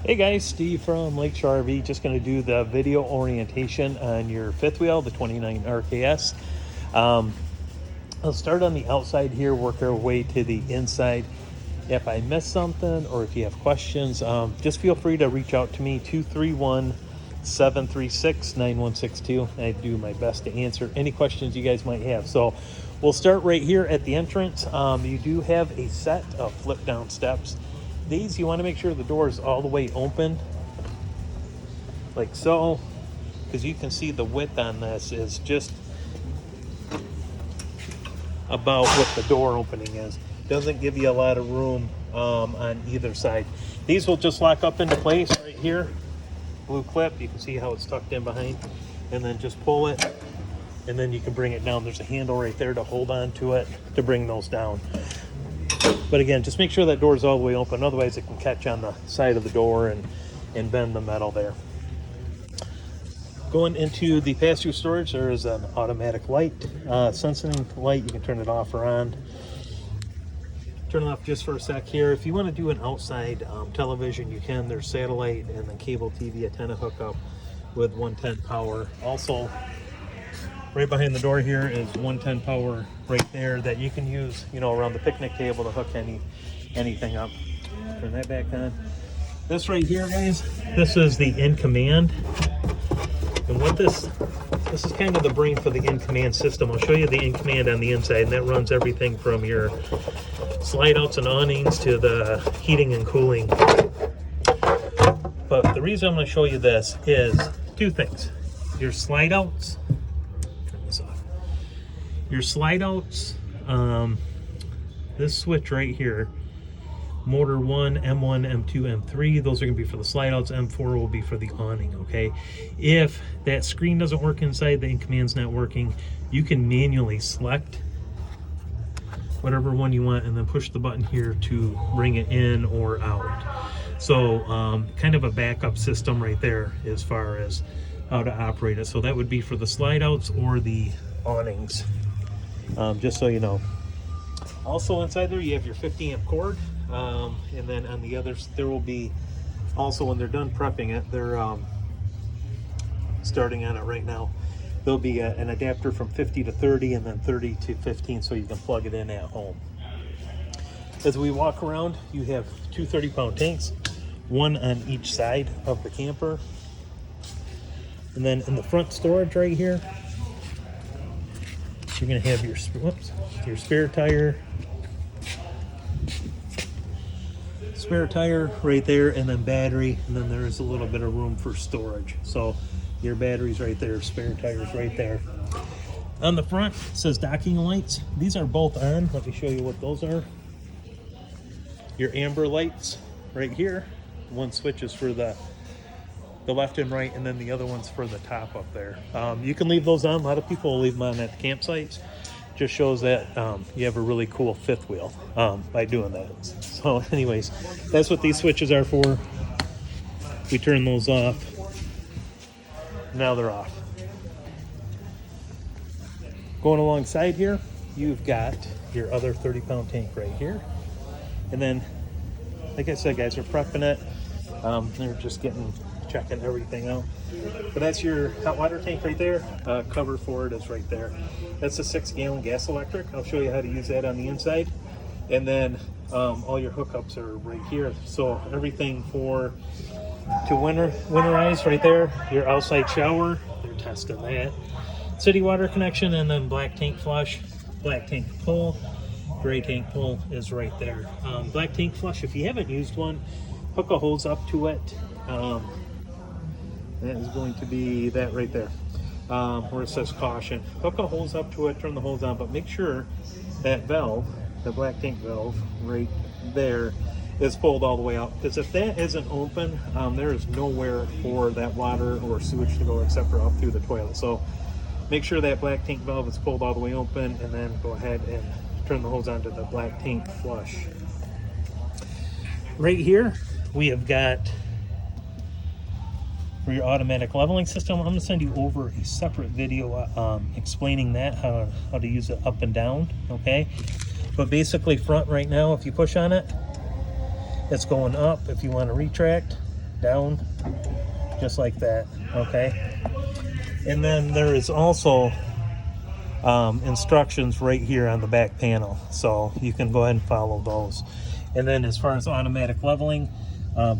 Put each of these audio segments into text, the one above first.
Hey guys, Steve from Lakeshore RV. Just going to do the video orientation on your fifth wheel, the 29 RKS. I'll start on the outside here, work our way to the inside. If I miss something or if you have questions, just feel free to reach out to me, 231-736-9162. I do my best to answer any questions you guys might have. So we'll start right here at the entrance. You do have a set of flip down steps. These, you want to make sure the door is all the way open, like so, because you can see the width on this is just about what the door opening is. Doesn't give you a lot of room on either side. These will just lock up into place right here. Blue clip, you can see how it's tucked in behind, and then just pull it, and then you can bring it down. There's a handle right there to hold on to it to bring those down. But again, just make sure that door is all the way open, otherwise it can catch on the side of the door and bend the metal there. Going into the pass-through storage, there is an automatic light, sensing light. You can turn it off or on. Turn it off just for a sec here. If you want to do an outside television, you can. There's satellite and then cable TV antenna hookup with 110 power. Also, right behind the door here is 110 power right there that you can use, you know, around the picnic table to hook anything up. Turn that back on. This right here, guys, this is the in command. And what this is kind of the brain for the in command system. I'll show you the in command on the inside, and that runs everything from your slide outs and awnings to the heating and cooling. But the reason I'm going to show you this is two things. Your slide outs. Your slide outs, this switch right here, motor 1, M1, M2, M3, those are going to be for the slide outs. M4 will be for the awning, okay? If that screen doesn't work inside, the in command's not working, you can manually select whatever one you want and then push the button here to bring it in or out. So kind of a backup system right there as far as how to operate it. So that would be for the slide outs or the awnings. Just so you know. Also inside there you have your 50 amp cord, and then on the others there will be also, when they're done prepping it, they're starting on it right now, there'll be an adapter from 50 to 30 and then 30 to 15 so you can plug it in at home. As we walk around, you have two 30-pound tanks, one on each side of the camper, and then in the front storage right here you're going to have your spare tire right there, and then battery, and then there is a little bit of room for storage. So your batteries right there, spare tires right there. On the front it says docking lights. These are both on. Let me show you what those are. Your amber lights right here. One switch is for the left and right, and then the other one's for the top up there. You can leave those on. A lot of people will leave them on at the campsites. Just shows that you have a really cool fifth wheel by doing that. So anyways, that's what these switches are for. We turn those off. Now they're off. Going alongside here, you've got your other 30-pound tank right here. And then, like I said, guys, they're prepping it. They're just checking everything out. But that's your hot water tank right there. Cover for it is right there. That's a 6-gallon gas electric. I'll show you how to use that on the inside. And then all your hookups are right here. So everything to winterize right there. Your outside shower, they're testing that. City water connection, and then black tank flush, black tank pull, gray tank pull is right there. Black tank flush, if you haven't used one, hook a hose up to it. That is going to be that right there, where it says caution. Hook a hose up to it, turn the hose on, but make sure that valve, the black tank valve right there, is pulled all the way out. Because if that isn't open, there is nowhere for that water or sewage to go except for up through the toilet. So make sure that black tank valve is pulled all the way open, and then go ahead and turn the hose on to the black tank flush. Right here, we have got for your automatic leveling system. I'm going to send you over a separate video explaining that, how to use it up and down, okay? But basically front right now, if you push on it, it's going up. If you want to retract, down, just like that, okay? And then there is also instructions right here on the back panel, so you can go ahead and follow those. And then as far as automatic leveling,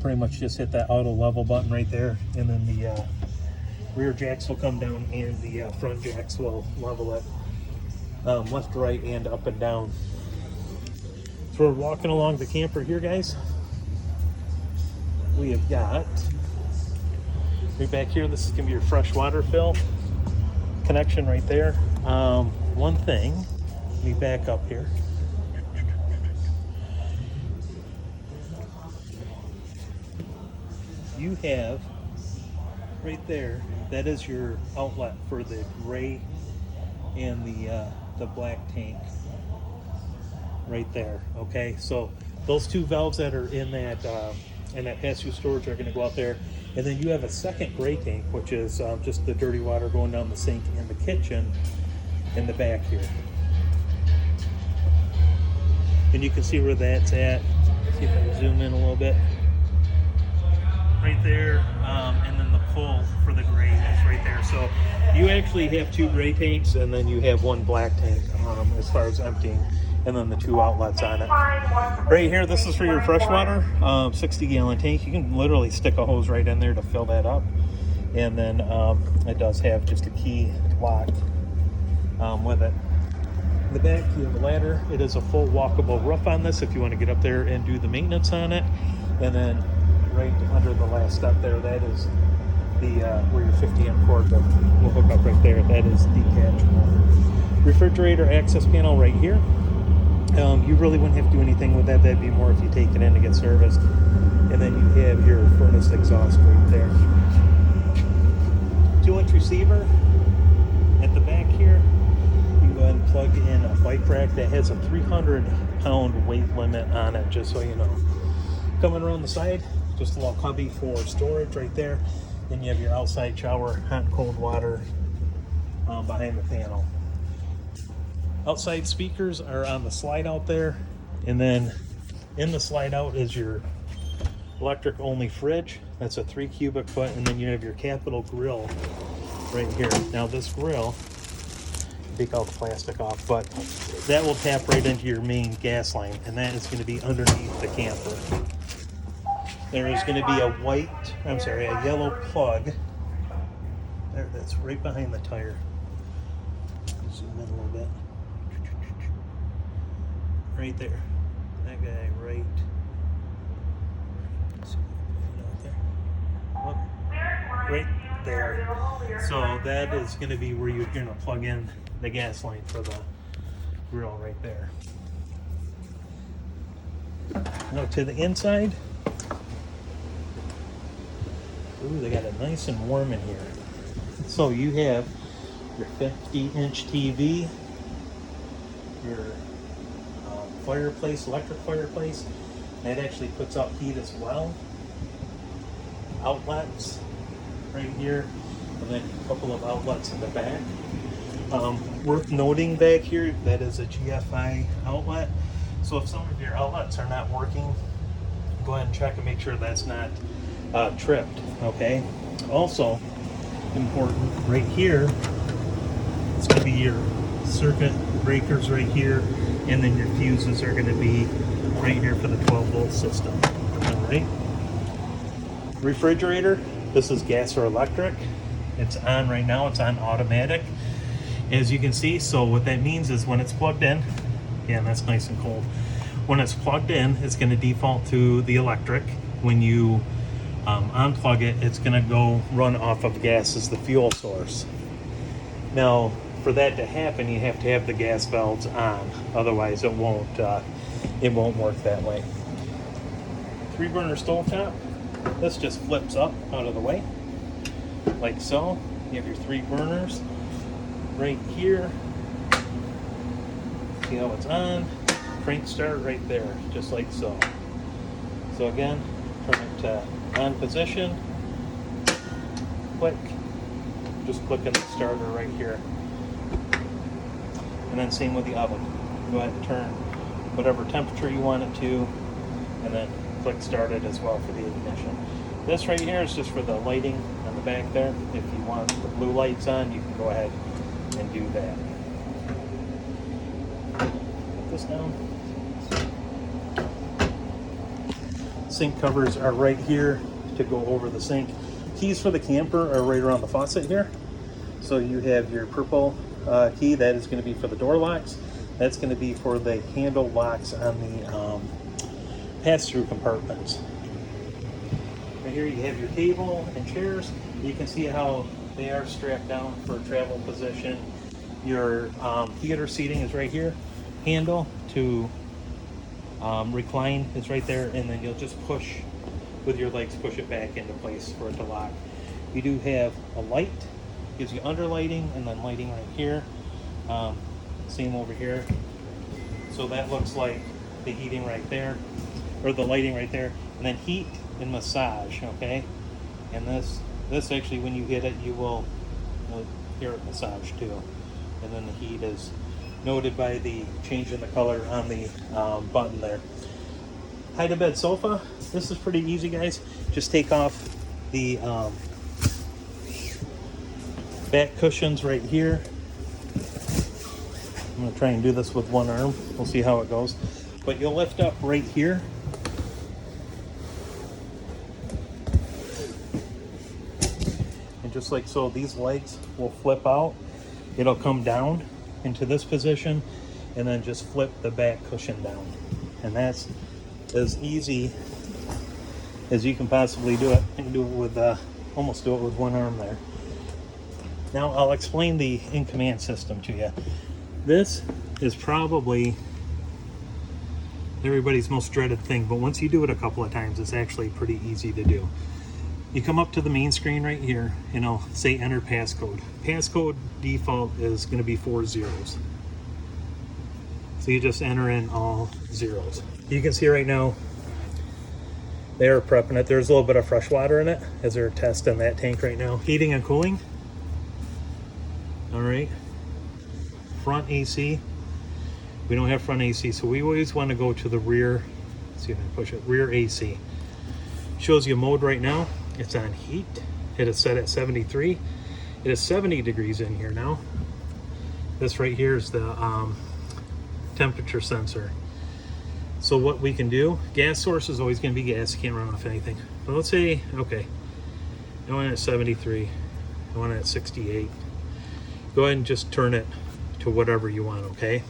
pretty much just hit that auto level button right there, and then the rear jacks will come down and the front jacks will level it left to right and up and down. So we're walking along the camper here, guys. We have got right back here, this is gonna be your fresh water fill connection right there. One thing, let me back up here. You have right there, that is your outlet for the gray and the black tank right there, okay? So those two valves that are in that pass-through storage are going to go out there, and then you have a second gray tank, which is just the dirty water going down the sink in the kitchen in the back here. And you can see where that's at. See if I can zoom in a little bit. Right there, and then the pull for the gray is right there. So you actually have two gray tanks, and then you have one black tank as far as emptying, and then the two outlets on it. Right here, this is for your fresh water, 60-gallon tank. You can literally stick a hose right in there to fill that up. And then it does have just a key lock with it. In the back, you have a ladder. It is a full walkable roof on this if you want to get up there and do the maintenance on it. And then right under the last step there, that is the where your 50 amp cord will hook up right there. That is detachable. Refrigerator access panel right here. You really wouldn't have to do anything with that. That'd be more if you take it in to get serviced. And then you have your furnace exhaust right there. 2-inch receiver at the back here. You can go ahead and plug in a bike rack that has a 300-pound weight limit on it, just so you know. Coming around the side, just a little cubby for storage right there. Then you have your outside shower, hot and cold water behind the panel. Outside speakers are on the slide out there, and then in the slide out is your electric only fridge. That's a 3 cubic foot, and then you have your Capital grill right here. Now this grill, take all the plastic off, but that will tap right into your main gas line, and that is going to be underneath the camper. There is going to be a yellow plug. There, that's right behind the tire. Zoom in a little bit. Right there. That guy right there. So that is going to be where you're going to plug in the gas line for the grill right there. Now to the inside. Ooh, they got it nice and warm in here. So you have your 50-inch TV, your fireplace, electric fireplace. That actually puts out heat as well. Outlets right here, and then a couple of outlets in the back. Worth noting back here, that is a GFI outlet. So if some of your outlets are not working, go ahead and check and make sure that's not tripped, okay? Also important, right here, it's going to be your circuit breakers right here, and then your fuses are going to be right here for the 12-volt system. All right. Refrigerator, this is gas or electric. It's on right now, it's on automatic, as you can see. So what that means is when it's plugged in, yeah, that's nice and cold. When it's plugged in, it's going to default to the electric. When you unplug it, it's going to go run off of gas as the fuel source. Now, for that to happen, you have to have the gas valves on. Otherwise, it won't work that way. 3-burner stovetop. This just flips up out of the way, like so. You have your 3 burners right here. See how it's on? Crank start right there, just like so. So again, turn it to on position. Click. Just click on the starter right here. And then same with the oven. Go ahead and turn whatever temperature you want it to, and then click start it as well for the ignition. This right here is just for the lighting on the back there. If you want the blue lights on, you can go ahead and do that. Put this down. Sink covers are right here to go over the sink. Keys for the camper are right around the faucet here. So you have your purple key, that is going to be for the door locks. That's going to be for the handle locks on the pass-through compartments. Right here you have your table and chairs. You can see how they are strapped down for travel position. Your theater seating is right here. Handle to recline is right there, and then you'll just push with your legs, push it back into place for it to lock. You do have a light, gives you under lighting, and then lighting right here. Same over here. So that looks like the heating right there, or the lighting right there, and then heat and massage, okay? And this actually, when you hit it, you'll hear it massage too. And then the heat is noted by the change in the color on the button there. Hide to bed sofa. This is pretty easy, guys. Just take off the back cushions right here. I'm gonna try and do this with one arm. We'll see how it goes. But you'll lift up right here. And just like so, these legs will flip out. It'll come down into this position and then just flip the back cushion down. And that's as easy as you can possibly do it. You can do it with, almost do it with one arm there. Now I'll explain the in-command system to you. This is probably everybody's most dreaded thing, but once you do it a couple of times, it's actually pretty easy to do. You come up to the main screen right here, and I'll say enter passcode. Passcode default is going to be 4 zeros. So you just enter in all zeros. You can see right now, they're prepping it. There's a little bit of fresh water in it as they're testing that tank right now. Heating and cooling. All right. Front AC. We don't have front AC, so we always want to go to the rear. Let's see if I can push it. Rear AC. Shows you mode right now. It's on heat. It is set at 73. It is 70 degrees in here now. This right here is the temperature sensor. So what we can do, gas source is always going to be gas. You can't run off anything. But let's say, okay, I want it at 73. I want it at 68. Go ahead and just turn it to whatever you want, okay?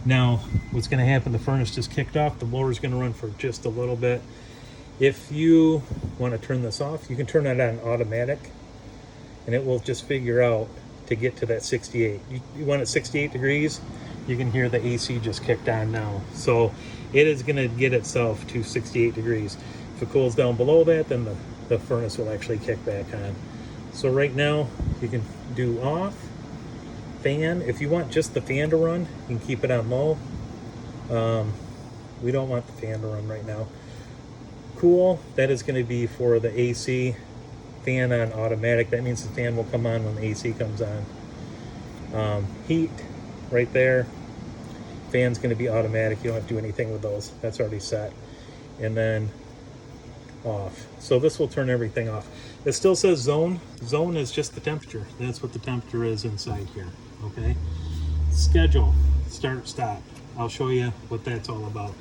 Now, what's going to happen, the furnace just kicked off. The blower is going to run for just a little bit. If you want to turn this off, you can turn it on automatic, and it will just figure out to get to that 68. You want it 68 degrees, you can hear the AC just kicked on now. So it is going to get itself to 68 degrees. If it cools down below that, then the furnace will actually kick back on. So right now, you can do off. Fan, if you want just the fan to run, you can keep it on low. We don't want the fan to run right now. Cool, that is going to be for the AC. Fan on automatic, that means the fan will come on when the AC comes on. Heat, right there. Fan's going to be automatic, you don't have to do anything with those. That's already set. And then off. So this will turn everything off. It still says zone. Zone is just the temperature. That's what the temperature is inside here. Okay. Schedule, start, stop. I'll show you what that's all about.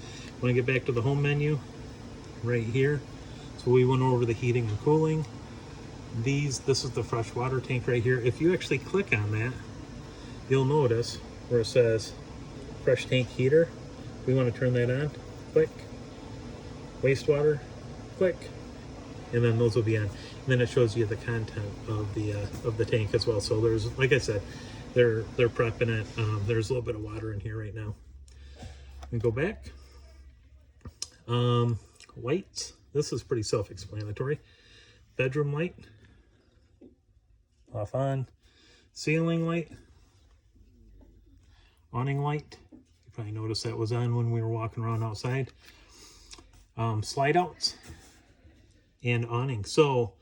When I get back to the home menu, right here. So we went over the heating and cooling. This is the fresh water tank right here. If you actually click on that, you'll notice where it says fresh tank heater. We want to turn that on. Click. Wastewater. Click. And then those will be on. And then it shows you the content of the tank as well. So there's, like I said, they're prepping it. There's a little bit of water in here right now. And go back. Lights. This is pretty self-explanatory. Bedroom light. Off on. Ceiling light. Awning light. You probably noticed that was on when we were walking around outside. Slide outs. And awning. So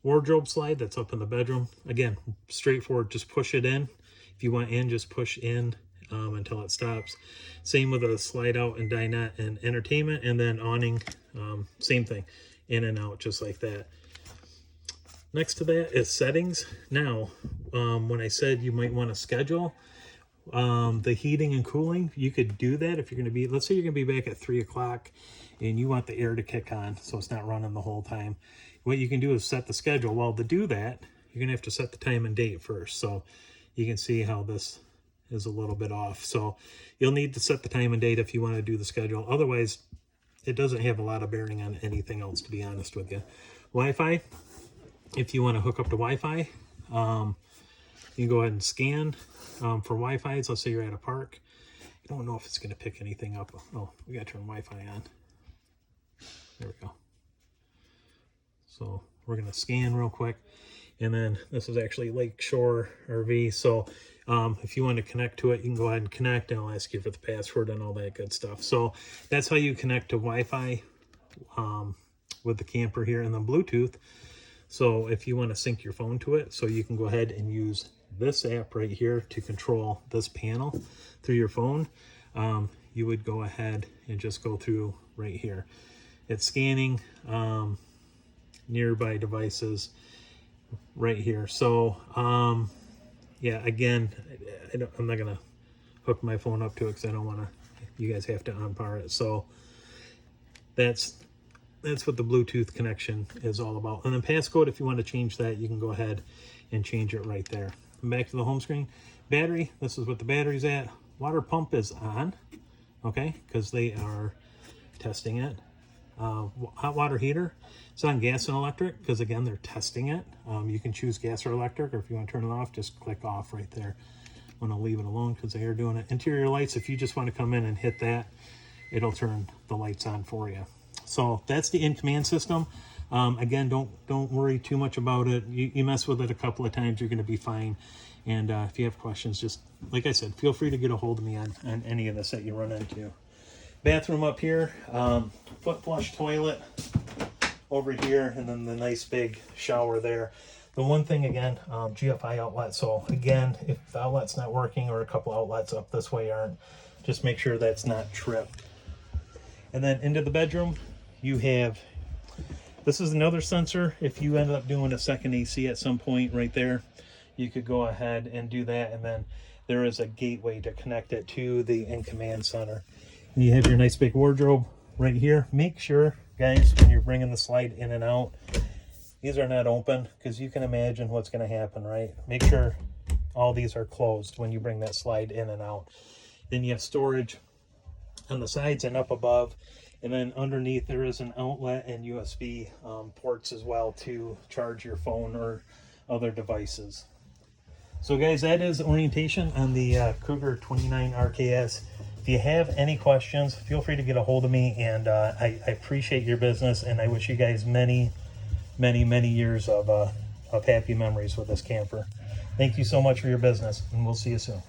wardrobe slide, that's up in the bedroom. Again, straightforward, just push it in. If you want in, just push in until it stops. Same with a slide out and dinette and entertainment, and then awning, same thing. in and out just like that. Next to that is settings. Now, when I said you might want to schedule the heating and cooling, you could do that if you're going to be, let's say you're going to be back at 3 o'clock and you want the air to kick on so it's not running the whole time. What you can do is set the schedule. Well, to do that, you're going to have to set the time and date first. So you can see how this is a little bit off. So you'll need to set the time and date if you want to do the schedule. Otherwise, it doesn't have a lot of bearing on anything else, to be honest with you. Wi-Fi, if you want to hook up to Wi-Fi, you can go ahead and scan for Wi-Fi. Let's say you're at a park. I don't know if it's going to pick anything up. Oh, we got to turn Wi-Fi on. There we go. So we're going to scan real quick. And then this is actually Lakeshore RV. So if you want to connect to it, you can go ahead and connect, and I'll ask you for the password and all that good stuff. So that's how you connect to Wi-Fi with the camper here, and then Bluetooth. So if you want to sync your phone to it, so you can go ahead and use this app right here to control this panel through your phone, you would go ahead and just go through right here. It's scanning nearby devices right here. So yeah, again, I'm not gonna hook my phone up to it because I don't want to, you guys have to unpower it. So that's what the Bluetooth connection is all about. And then passcode, if you want to change that, you can go ahead and change it right there. And back to the home screen. Battery, this is what the battery's at. Water pump is on, okay, because they are testing it. Hot water heater, it's on gas and electric because, again, they're testing it. You can choose gas or electric, or if you want to turn it off, just click off right there. I'm going to leave it alone because they are doing it. Interior lights, if you just want to come in and hit that, it'll turn the lights on for you. So that's the in-command system. Again, don't worry too much about it. You mess with it a couple of times, you're going to be fine. And if you have questions, just, like I said, feel free to get a hold of me on any of this that you run into. Bathroom up here, foot flush toilet over here, and then the nice big shower there. The one thing, again, GFI outlet. So again, if the outlet's not working or a couple outlets up this way aren't, just make sure that's not tripped. And then into the bedroom, you have, this is another sensor. If you end up doing a second AC at some point right there, you could go ahead and do that. And then there is a gateway to connect it to the in-command center. And you have your nice big wardrobe right here. Make sure, guys, when you're bringing the slide in and out, these are not open, because you can imagine what's going to happen, right? Make sure all these are closed when you bring that slide in and out. Then you have storage on the sides and up above, and then underneath there is an outlet and USB ports as well to charge your phone or other devices. So guys, that is orientation on the Cougar 29 RKS. If you have any questions, feel free to get a hold of me, and I appreciate your business, and I wish you guys many years of happy memories with this camper. Thank you so much for your business, and we'll see you soon.